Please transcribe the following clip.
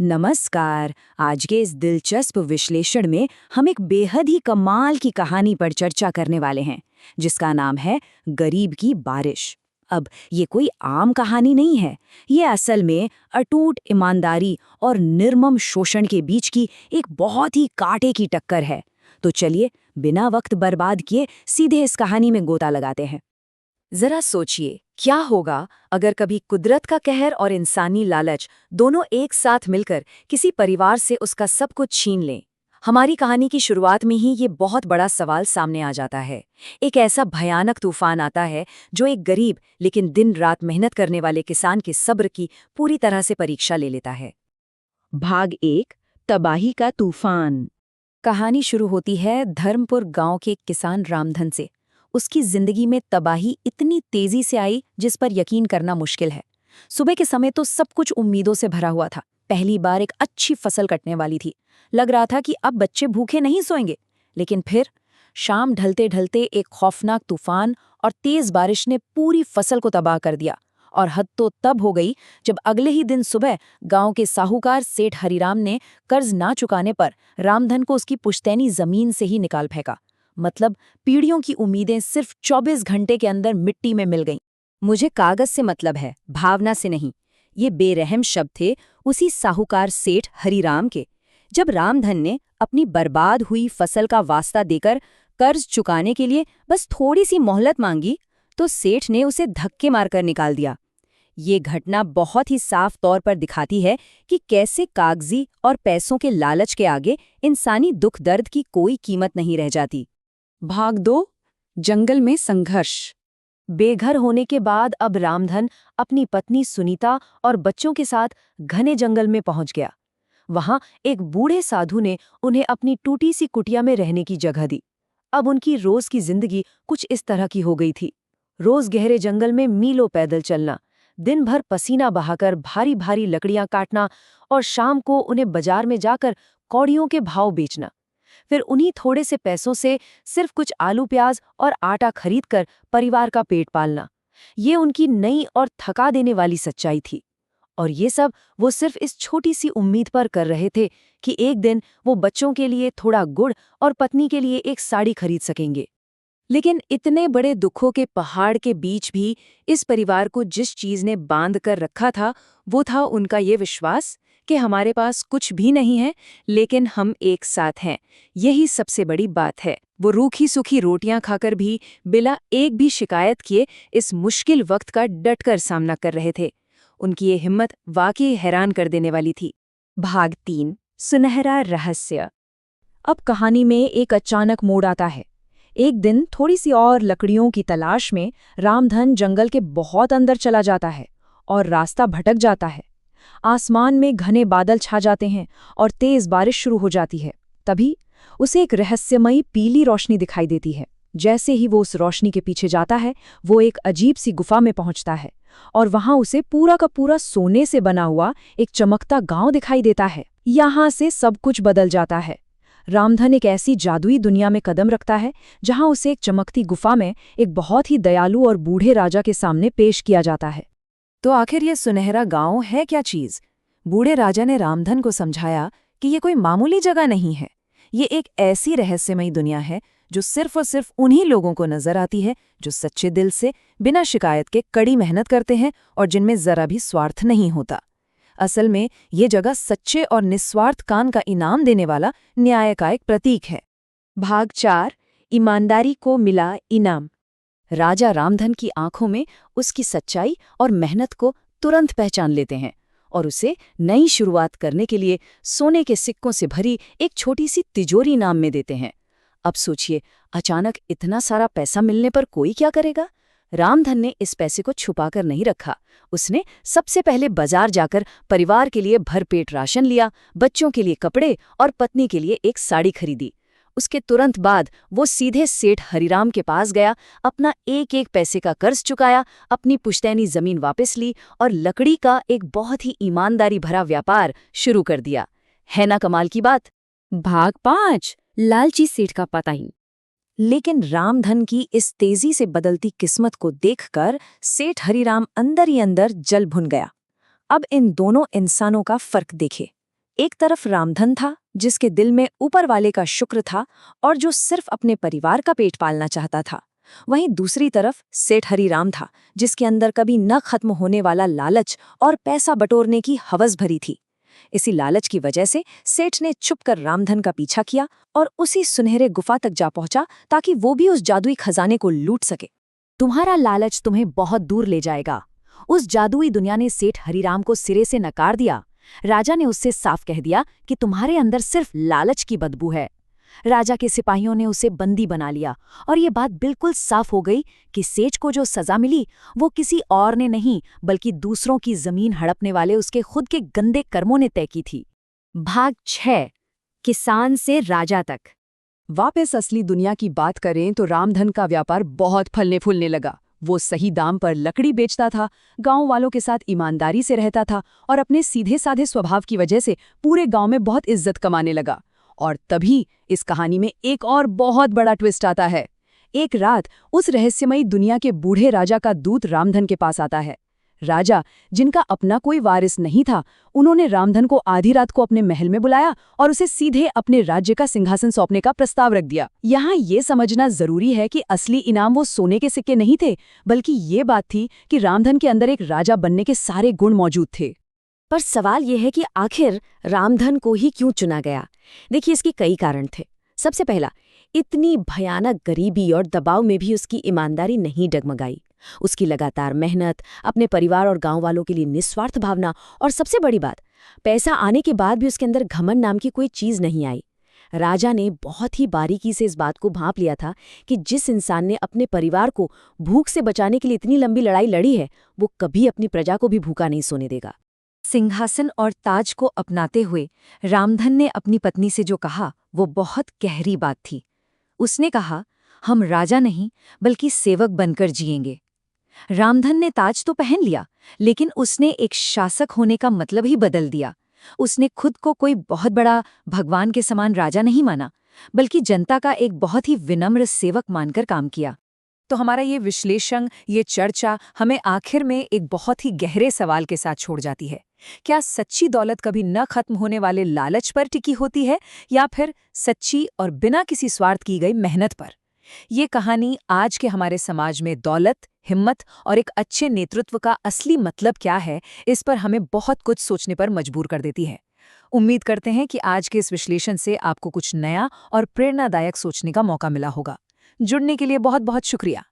नमस्कार। आज के इस दिलचस्प विश्लेषण में हम एक बेहद ही कमाल की कहानी पर चर्चा करने वाले हैं, जिसका नाम है गरीब की बारिश। अब ये कोई आम कहानी नहीं है। ये असल में अटूट ईमानदारी और निर्मम शोषण के बीच की एक बहुत ही कांटे की टक्कर है। तो चलिए, बिना वक्त बर्बाद किए सीधे इस कहानी में गोता लगाते हैं। जरा सोचिए, क्या होगा अगर कभी कुदरत का कहर और इंसानी लालच दोनों एक साथ मिलकर किसी परिवार से उसका सब कुछ छीन लें। हमारी कहानी की शुरुआत में ही ये बहुत बड़ा सवाल सामने आ जाता है। एक ऐसा भयानक तूफान आता है जो एक गरीब लेकिन दिन रात मेहनत करने वाले किसान के सब्र की पूरी तरह से परीक्षा ले लेता है। भाग 1, तबाही का तूफान। कहानी शुरू होती है धर्मपुर गांव के किसान रामधन से। उसकी जिंदगी में तबाही इतनी तेजी से आई जिस पर यकीन करना मुश्किल है। सुबह के समय तो सब कुछ उम्मीदों से भरा हुआ था। पहली बार एक अच्छी फसल कटने वाली थी। लग रहा था कि अब बच्चे भूखे नहीं सोएंगे। लेकिन फिर शाम ढलते ढलते एक खौफनाक तूफान और तेज बारिश ने पूरी फसल को तबाह कर दिया। और हद तो तब हो गई जब अगले ही दिन सुबह गांव के साहूकार सेठ हरिराम ने कर्ज ना चुकाने पर रामधन को उसकी पुश्तैनी जमीन से ही निकाल फेंका। मतलब पीढ़ियों की उम्मीदें सिर्फ 24 घंटे के अंदर मिट्टी में मिल गईं। मुझे कागज से मतलब है, भावना से नहीं। ये बेरहम शब्द थे उसी साहूकार सेठ हरिराम के। जब रामधन ने अपनी बर्बाद हुई फसल का वास्ता देकर कर्ज चुकाने के लिए बस थोड़ी सी मोहलत मांगी, तो सेठ ने उसे धक्के मारकर निकाल दिया। ये घटना बहुत ही साफ तौर पर दिखाती है कि कैसे कागजी और पैसों के लालच के आगे इंसानी दुख दर्द की कोई कीमत नहीं रह जाती। भाग 2, जंगल में संघर्ष। बेघर होने के बाद अब रामधन अपनी पत्नी सुनीता और बच्चों के साथ घने जंगल में पहुंच गया। वहां एक बूढ़े साधु ने उन्हें अपनी टूटी सी कुटिया में रहने की जगह दी। अब उनकी रोज की जिंदगी कुछ इस तरह की हो गई थी। रोज गहरे जंगल में मीलों पैदल चलना, दिन भर पसीना बहाकर भारी भारी लकड़ियां काटना और शाम को उन्हें बाजार में जाकर कौड़ियों के भाव बेचना। फिर उन्हीं थोड़े से पैसों से सिर्फ कुछ आलू प्याज और आटा खरीदकर परिवार का पेट पालना। ये उनकी नई और थका देने वाली सच्चाई थी। और ये सब वो सिर्फ इस छोटी सी उम्मीद पर कर रहे थे कि एक दिन वो बच्चों के लिए थोड़ा गुड़ और पत्नी के लिए एक साड़ी खरीद सकेंगे। लेकिन इतने बड़े दुखों के पहाड़ के बीच भी इस परिवार को जिस चीज ने बांध कर रखा था, वो था उनका ये विश्वास कि हमारे पास कुछ भी नहीं है, लेकिन हम एक साथ हैं। यही सबसे बड़ी बात है। वो रूखी सूखी रोटियां खाकर भी बिना एक भी शिकायत किए इस मुश्किल वक्त का डटकर सामना कर रहे थे। उनकी ये हिम्मत वाकई हैरान कर देने वाली थी। भाग 3, सुनहरा रहस्य। अब कहानी में एक अचानक मोड़ आता है। एक दिन थोड़ी सी और लकड़ियों की तलाश में रामधन जंगल के बहुत अंदर चला जाता है और रास्ता भटक जाता है। आसमान में घने बादल छा जाते हैं और तेज बारिश शुरू हो जाती है। तभी उसे एक रहस्यमयी पीली रोशनी दिखाई देती है। जैसे ही वो उस रोशनी के पीछे जाता है, वो एक अजीब सी गुफा में पहुंचता है और वहां उसे पूरा का पूरा सोने से बना हुआ एक चमकता गांव दिखाई देता है। यहां से सब कुछ बदल जाता है। रामधन एक ऐसी जादुई दुनिया में कदम रखता है जहां उसे एक चमकती गुफा में एक बहुत ही दयालु और बूढ़े राजा के सामने पेश किया जाता है। तो आखिर ये सुनहरा गांव है क्या चीज? बूढ़े राजा ने रामधन को समझाया कि ये कोई मामूली जगह नहीं है। ये एक ऐसी रहस्यमयी दुनिया है जो सिर्फ और सिर्फ उन्हीं लोगों को नजर आती है जो सच्चे दिल से बिना शिकायत के कड़ी मेहनत करते हैं और जिनमें जरा भी स्वार्थ नहीं होता। असल में ये जगह सच्चे और निस्वार्थ काम का इनाम देने वाला न्याय का एक प्रतीक है। भाग 4, ईमानदारी को मिला इनाम। राजा रामधन की आंखों में उसकी सच्चाई और मेहनत को तुरंत पहचान लेते हैं और उसे नई शुरुआत करने के लिए सोने के सिक्कों से भरी एक छोटी सी तिजोरी इनाम में देते हैं। अब सोचिए, अचानक इतना सारा पैसा मिलने पर कोई क्या करेगा? रामधन ने इस पैसे को छुपाकर नहीं रखा। उसने सबसे पहले बाजार जाकर परिवार के लिए भरपेट राशन लिया, बच्चों के लिए कपड़े और पत्नी के लिए एक साड़ी खरीदी। उसके तुरंत बाद वो सीधे सेठ हरिराम के पास गया, अपना एक एक पैसे का कर्ज चुकाया, अपनी पुश्तैनी जमीन वापस ली और लकड़ी का एक बहुत ही ईमानदारी भरा व्यापार शुरू कर दिया। है ना कमाल की बात? भाग 5, लालची सेठ का पताइन। लेकिन रामधन की इस तेजी से बदलती किस्मत को देखकर सेठ हरिराम अंदर ही अंदर जल भुन गया। अब इन दोनों इंसानों का फर्क देखे। एक तरफ रामधन था, जिसके दिल में ऊपर वाले का शुक्र था और जो सिर्फ अपने परिवार का पेट पालना चाहता था। वहीं दूसरी तरफ सेठ हरीराम था, जिसके अंदर कभी न खत्म होने वाला लालच और पैसा बटोरने की हवस भरी थी। इसी लालच की वजह से सेठ ने छुपकर रामधन का पीछा किया और उसी सुनहरे गुफा तक जा पहुंचा ताकि वो भी उस जादुई खजाने को लूट सके। तुम्हारा लालच तुम्हें बहुत दूर ले जाएगा। उस जादुई दुनिया ने सेठ हरीराम को सिरे से नकार दिया। राजा ने उससे साफ कह दिया कि तुम्हारे अंदर सिर्फ लालच की बदबू है। राजा के सिपाहियों ने उसे बंदी बना लिया और ये बात बिल्कुल साफ हो गई कि सेठ को जो सजा मिली वो किसी और ने नहीं बल्कि दूसरों की जमीन हड़पने वाले उसके खुद के गंदे कर्मों ने तय की थी। भाग 6, किसान से राजा तक। वापस असली दुनिया की बात करें तो रामधन का व्यापार बहुत फलने फूलने लगा। वो सही दाम पर लकड़ी बेचता था, गांव वालों के साथ ईमानदारी से रहता था और अपने सीधे साधे स्वभाव की वजह से पूरे गांव में बहुत इज्जत कमाने लगा। और तभी इस कहानी में एक और बहुत बड़ा ट्विस्ट आता है। एक रात उस रहस्यमयी दुनिया के बूढ़े राजा का दूत रामधन के पास आता है। राजा, जिनका अपना कोई वारिस नहीं था, उन्होंने रामधन को आधी रात को अपने महल में बुलाया और उसे सीधे अपने राज्य का सिंहासन सौंपने का प्रस्ताव रख दिया। यहाँ ये समझना जरूरी है कि असली इनाम वो सोने के सिक्के नहीं थे, बल्कि ये बात थी कि रामधन के अंदर एक राजा बनने के सारे गुण मौजूद थे। पर सवाल यह है कि आखिर रामधन को ही क्यों चुना गया? देखिए, इसके कई कारण थे। सबसे पहला, इतनी भयानक गरीबी और दबाव में भी उसकी ईमानदारी नहीं डगमगाई। उसकी लगातार मेहनत, अपने परिवार और गांव वालों के लिए निस्वार्थ भावना और सबसे बड़ी बात, पैसा आने के बाद भी उसके अंदर घमंड नाम की कोई चीज नहीं आई। राजा ने बहुत ही बारीकी से इस बात को भांप लिया था कि जिस इंसान ने अपने परिवार को भूख से बचाने के लिए इतनी लंबी लड़ाई लड़ी है, वो कभी अपनी प्रजा को भी भूखा नहीं सोने देगा। सिंहासन और ताज को अपनाते हुए रामधन ने अपनी पत्नी से जो कहा वो बहुत गहरी बात थी। उसने कहा, हम राजा नहीं बल्कि सेवक बनकर जिएंगे। रामधन ने ताज तो पहन लिया, लेकिन उसने एक शासक होने का मतलब ही बदल दिया। उसने खुद को कोई बहुत बड़ा भगवान के समान राजा नहीं माना, बल्कि जनता का एक बहुत ही विनम्र सेवक मानकर काम किया। तो हमारा ये विश्लेषण, ये चर्चा हमें आखिर में एक बहुत ही गहरे सवाल के साथ छोड़ जाती है। क्या सच्ची दौलत कभी न खत्म होने वाले लालच पर टिकी होती है, या फिर सच्ची और बिना किसी स्वार्थ की गई मेहनत पर? ये कहानी आज के हमारे समाज में दौलत, हिम्मत और एक अच्छे नेतृत्व का असली मतलब क्या है, इस पर हमें बहुत कुछ सोचने पर मजबूर कर देती है। उम्मीद करते हैं कि आज के इस विश्लेषण से आपको कुछ नया और प्रेरणादायक सोचने का मौका मिला होगा। जुड़ने के लिए बहुत बहुत शुक्रिया।